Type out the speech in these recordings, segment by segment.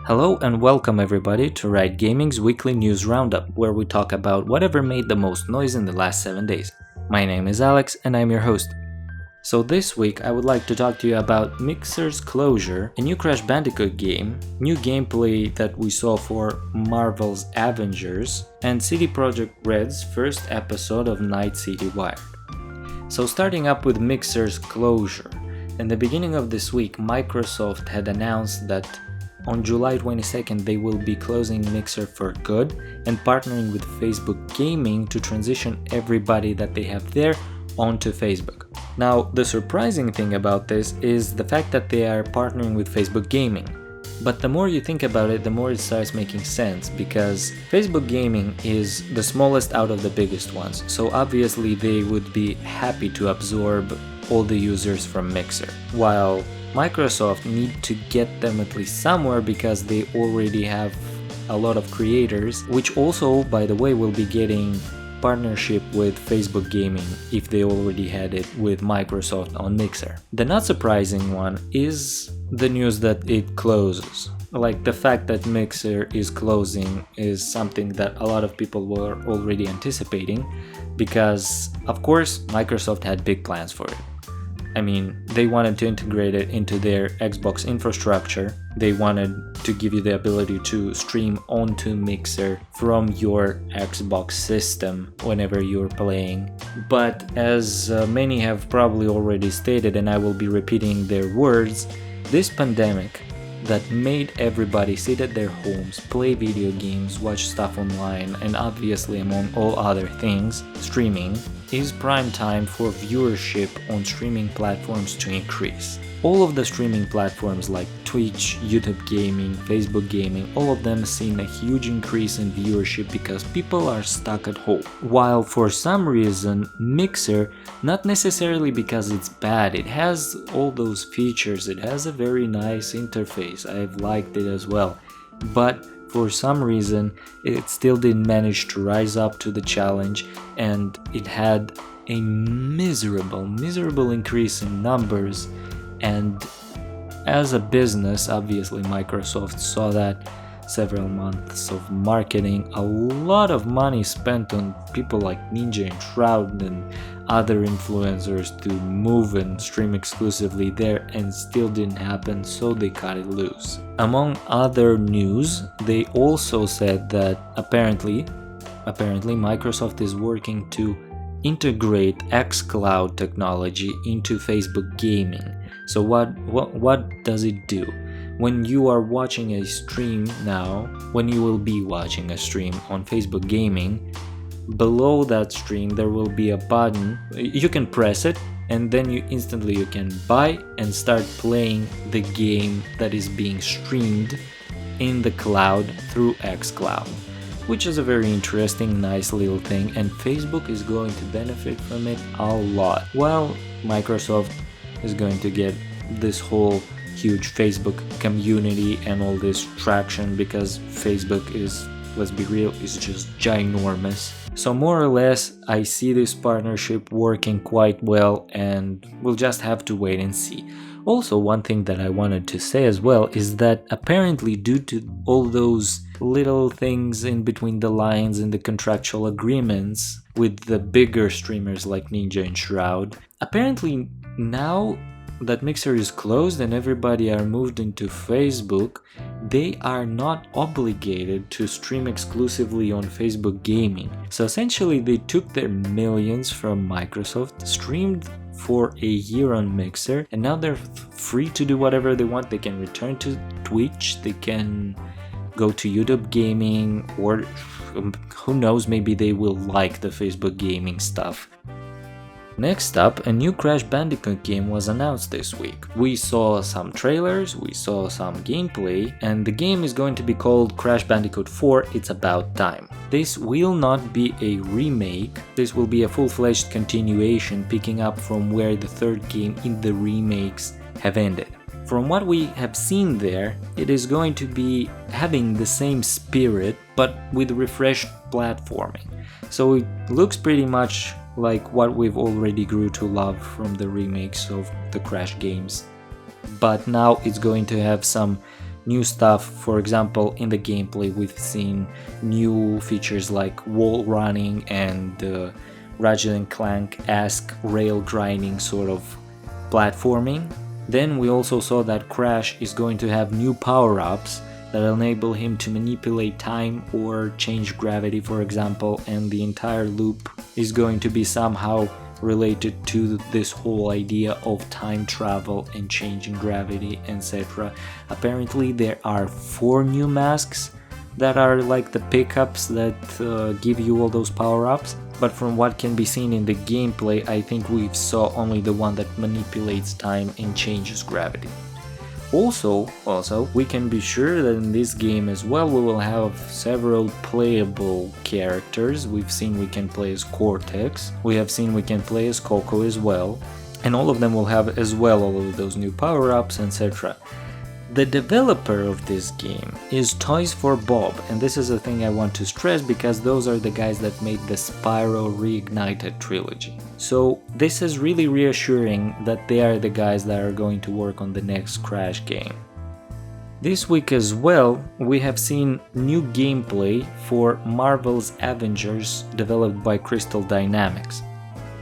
Hello and welcome everybody to Riot Gaming's weekly news roundup, where we talk about whatever made the most noise in the last 7 days. My name is Alex and I'm your host. So this week I would like to talk to you about Mixer's closure, a new Crash Bandicoot game, new gameplay that we saw for Marvel's Avengers, and CD Projekt Red's first episode of Night City Wired. So starting up with Mixer's closure, in the beginning of this week Microsoft had announced that on July 22nd they will be closing Mixer for good and partnering with Facebook Gaming to transition everybody that they have there onto Facebook. Now, the surprising thing about this is the fact that they are partnering with Facebook Gaming. But the more you think about it, the more it starts making sense, because Facebook Gaming is the smallest out of the biggest ones, so obviously they would be happy to absorb all the users from Mixer, while Microsoft need to get them at least somewhere because they already have a lot of creators, which also, by the way, will be getting partnership with Facebook Gaming if they already had it with Microsoft on Mixer. The not surprising one is the news that it closes. Like, the fact that Mixer is closing is something that a lot of people were already anticipating, because of course Microsoft had big plans for it. I mean, they wanted to integrate it into their Xbox infrastructure. They wanted to give you the ability to stream onto Mixer from your Xbox system whenever you're playing. But as many have probably already stated, and I will be repeating their words, this pandemic that made everybody sit at their homes, play video games, watch stuff online, and obviously among all other things, streaming, is prime time for viewership on streaming platforms to increase. All of the streaming platforms like Twitch, YouTube Gaming, Facebook Gaming, all of them seen a huge increase in viewership because people are stuck at home. While for some reason Mixer, not necessarily because it's bad, it has all those features, it has a very nice interface, I've liked it as well, but for some reason it still didn't manage to rise up to the challenge, and it had a miserable increase in numbers. And as a business, obviously Microsoft saw that, several months of marketing, a lot of money spent on people like Ninja and Shroud and other influencers to move and stream exclusively there, and still didn't happen, so they cut it loose. Among other news, they also said that apparently Microsoft is working to integrate xCloud technology into Facebook Gaming. So what does it do? When you are watching a stream now, when you will be watching a stream on Facebook Gaming, below that stream there will be a button. You can press it and then you can buy and start playing the game that is being streamed in the cloud through xCloud, which is a very interesting, nice little thing, and Facebook is going to benefit from it a lot, while Microsoft is going to get this whole huge Facebook community and all this traction, because Facebook is, let's be real, is just ginormous. So more or less I see this partnership working quite well, and we'll just have to wait and see. Also, one thing that I wanted to say as well is that apparently, due to all those little things in between the lines in the contractual agreements with the bigger streamers like Ninja and Shroud, apparently now that Mixer is closed and everybody are moved into Facebook, they are not obligated to stream exclusively on Facebook Gaming. So essentially they took their millions from Microsoft, streamed for a year on Mixer, and now they're free to do whatever they want. They can return to Twitch, they can go to YouTube Gaming, or who knows, maybe they will like the Facebook Gaming stuff. Next up, a new Crash Bandicoot game was announced this week. We saw some trailers, we saw some gameplay, and the game is going to be called Crash Bandicoot 4 It's About Time. This will not be a remake, this will be a full-fledged continuation, picking up from where the third game in the remakes have ended. From what we have seen there, it is going to be having the same spirit, but with refreshed platforming. So it looks pretty much like what we've already grew to love from the remakes of the Crash games. But now it's going to have some new stuff. For example, in the gameplay we've seen new features like wall running and Ratchet & Clank-esque rail grinding sort of platforming. Then we also saw that Crash is going to have new power-ups that enable him to manipulate time or change gravity, for example, and the entire loop is going to be somehow related to this whole idea of time travel and changing gravity, etc. Apparently there are 4 new masks that are like the pickups that give you all those power-ups, but from what can be seen in the gameplay, I think we saw only the one that manipulates time and changes gravity. Also, we can be sure that in this game as well we will have several playable characters. We've seen we can play as Cortex, we have seen we can play as Coco as well, and all of them will have as well all of those new power-ups, etc. The developer of this game is Toys for Bob, and this is a thing I want to stress because those are the guys that made the Spyro Reignited trilogy. So this is really reassuring that they are the guys that are going to work on the next Crash game. This week as well, we have seen new gameplay for Marvel's Avengers developed by Crystal Dynamics.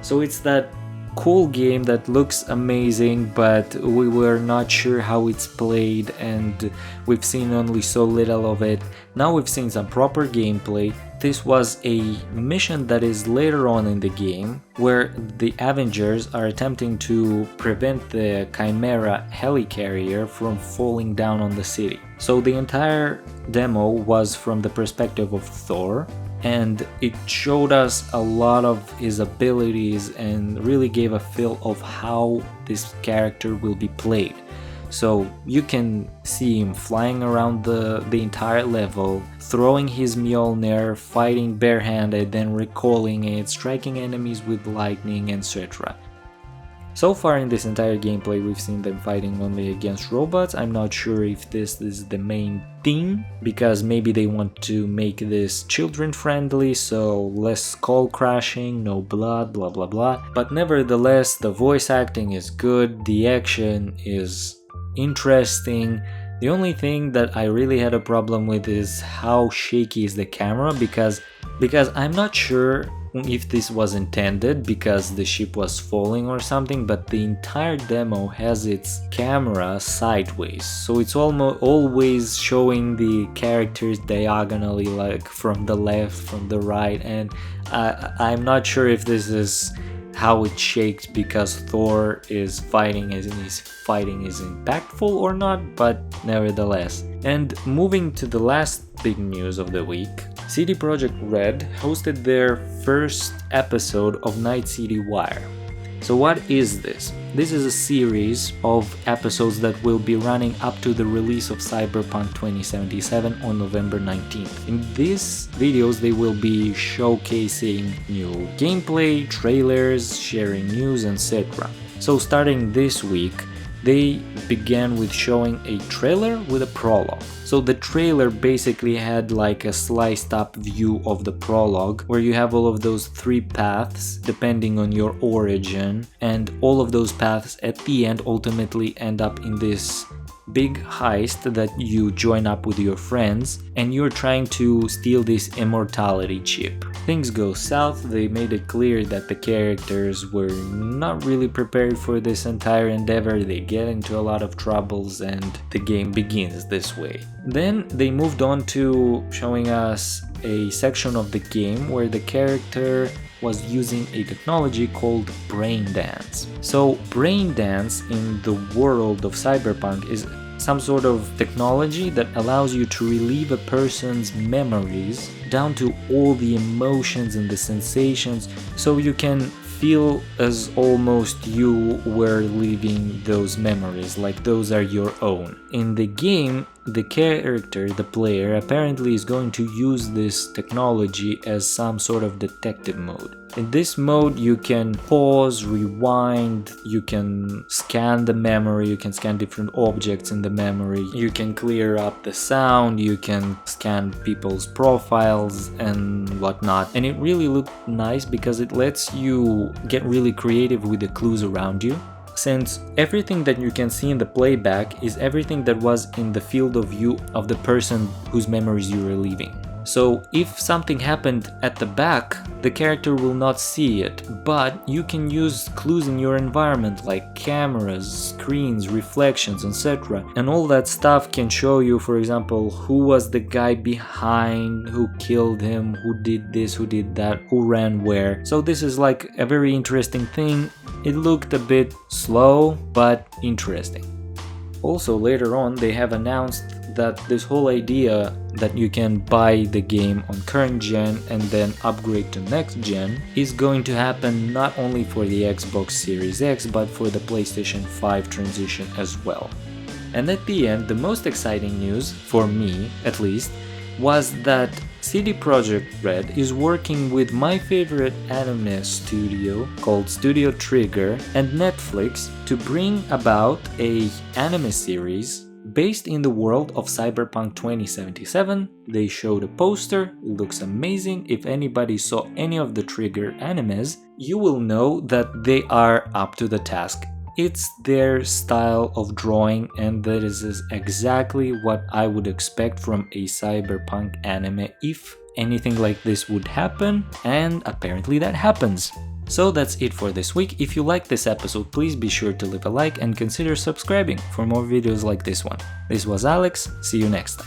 So it's that cool game that looks amazing, but we were not sure how it's played and we've seen only so little of it. Now we've seen some proper gameplay. This was a mission that is later on in the game where the Avengers are attempting to prevent the Chimera helicarrier from falling down on the city. So the entire demo was from the perspective of Thor, and it showed us a lot of his abilities and really gave a feel of how this character will be played. So you can see him flying around the entire level, throwing his Mjolnir, fighting barehanded, then recalling it, striking enemies with lightning, etc. So far in this entire gameplay we've seen them fighting only against robots. I'm not sure if this is the main theme, because maybe they want to make this children friendly, so less skull crashing, no blood, blah blah blah. But nevertheless, the voice acting is good, the action is interesting. The only thing that I really had a problem with is how shaky is the camera, because I'm not sure if this was intended because the ship was falling or something, but the entire demo has its camera sideways, so it's almost always showing the characters diagonally, like from the left, from the right, and I'm not sure if this is how it shakes because Thor is fighting as his fighting is impactful or not, but nevertheless. And moving to the last big news of the week, CD Projekt Red hosted their first episode of Night City Wire. So what is this? This is a series of episodes that will be running up to the release of Cyberpunk 2077 on November 19th. In these videos they will be showcasing new gameplay, trailers, sharing news, etc. So starting this week, they began with showing a trailer with a prologue. So the trailer basically had like a sliced up view of the prologue, where you have all of those 3 paths depending on your origin, and all of those paths at the end ultimately end up in this big heist that you join up with your friends, and you're trying to steal this immortality chip. Things go south. They made it clear that the characters were not really prepared for this entire endeavor. They get into a lot of troubles and the game begins this way. Then they moved on to showing us a section of the game where the character was using a technology called brain dance. So brain dance in the world of Cyberpunk is some sort of technology that allows you to relieve a person's memories down to all the emotions and the sensations, so you can feel as almost you were living those memories, like those are your own. In the game, the character, the player, apparently is going to use this technology as some sort of detective mode. In this mode you can pause, rewind, you can scan the memory, you can scan different objects in the memory, you can clear up the sound, you can scan people's profiles and whatnot. And it really looked nice because it lets you get really creative with the clues around you. since everything that you can see in the playback is everything that was in the field of view of the person whose memories you are reliving. So if something happened at the back, the character will not see it, but you can use clues in your environment like cameras, screens, reflections, etc. And all that stuff can show you, for example, who was the guy behind, who killed him, who did this, who did that, who ran where. So this is like a very interesting thing. It looked a bit slow, but interesting. Also, later on, they have announced that this whole idea that you can buy the game on current gen and then upgrade to next gen is going to happen not only for the Xbox Series X but for the PlayStation 5 transition as well. And at the end, the most exciting news, for me at least, was that CD Projekt Red is working with my favorite anime studio called Studio Trigger and Netflix to bring about an anime series based in the world of Cyberpunk 2077. They showed a poster, it looks amazing. If anybody saw any of the Trigger animes, you will know that they are up to the task. It's their style of drawing, and that is exactly what I would expect from a Cyberpunk anime if anything like this would happen, and apparently that happens. So that's it for this week. If you liked this episode, please be sure to leave a like and consider subscribing for more videos like this one. This was Alex, see you next time.